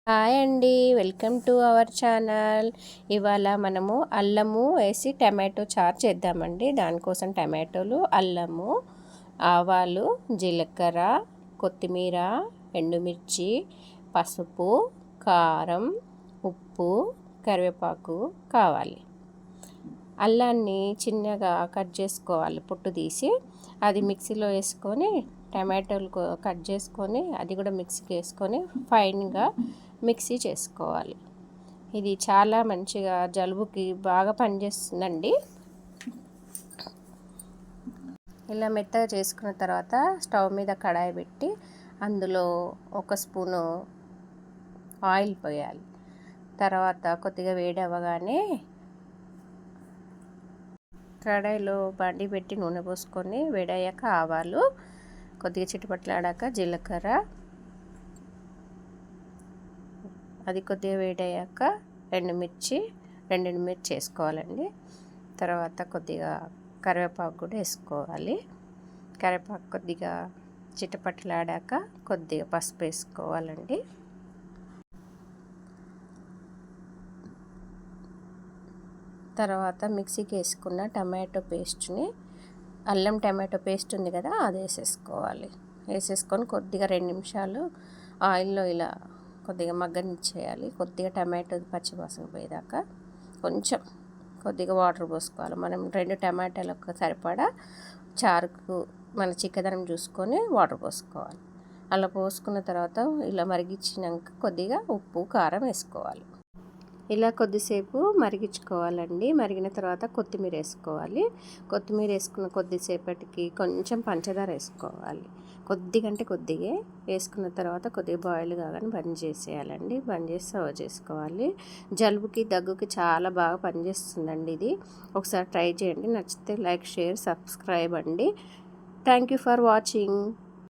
Hi అండి, welcome to our channel. ఇవాళ మనము అల్లము వేసి టమాటో చారు చేద్దామండి. దానికోసం టమాటోలు, అల్లము, ఆవాలు, జీలకర్ర, కొత్తిమీర, ఎండుమిర్చి, పసుపు, కారం, ఉప్పు, కరివేపాకు కావాలి. అల్లాన్ని చిన్నగా కట్ చేసుకోవాలి, పొట్టు తీసి. అది మిక్సీలో వేసుకొని టమాటోలు కట్ చేసుకొని అది కూడా మిక్సీకి వేసుకొని ఫైన్గా మిక్సీ చేసుకోవాలి. ఇది చాలా మంచిగా జలుబుకి బాగా పనిచేస్తుందండి. ఇలా మెత్తగా చేసుకున్న తర్వాత స్టవ్ మీద కడాయి పెట్టి అందులో 1 స్పూను ఆయిల్ పోయాలి. తర్వాత కొద్దిగా వేడి అవ్వగానే కడాయిలో బండి పెట్టి నూనె పోసుకొని వేడయ్యాక ఆవాలు, కొద్దిగా చిటపట్లాడాక జీలకర్ర, అది కొద్దిగా వేడయ్యాక ఎండుమిర్చి వేసుకోవాలండి. తర్వాత కొద్దిగా కరివేపాకు కూడా వేసుకోవాలి. కరివేపాకు కొద్దిగా చిటపట్లాడాక కొద్దిగా పసుపు వేసుకోవాలండి. తర్వాత మిక్సీకి వేసుకున్న టమాటో పేస్ట్ని, అల్లం టమాటో పేస్ట్ ఉంది కదా, అది వేసేసుకోవాలి. వేసేసుకొని కొద్దిగా 2 నిమిషాలు ఆయిల్లో ఇలా కొద్దిగా మగ్గనిచ్చేయాలి. కొద్దిగా టమాటో పచ్చివాసన పోయేదాకా కొంచెం కొద్దిగా వాటర్ పోసుకోవాలి. మనం 2 టమాటాలకు సరిపడా చారుకు మన చిక్కదనం చూసుకొని వాటర్ పోసుకోవాలి. అలా పోసుకున్న తర్వాత ఇలా మరిగించినాక కొద్దిగా ఉప్పు, కారం వేసుకోవాలి. ఇలా కొద్దిసేపు మరిగించుకోవాలండి. మరిగిన తర్వాత కొత్తిమీర వేసుకోవాలి. కొత్తిమీర వేసుకున్న కొద్దిసేపటికి కొంచెం పంచదార వేసుకోవాలి. కొద్దిగంటే కొద్దిగా వేసుకున్న తర్వాత కొద్దిగా బాయిల్ కాగానే బంద్ చేసేయాలండి. బంద్ చేసి సర్వ్ చేసుకోవాలి. జలుబుకి, దగ్గుకి చాలా బాగా పనిచేస్తుందండి ఇది. ఒకసారి ట్రై చేయండి. నచ్చితే లైక్, షేర్, సబ్స్క్రైబ్ అండి. Thank you for watching.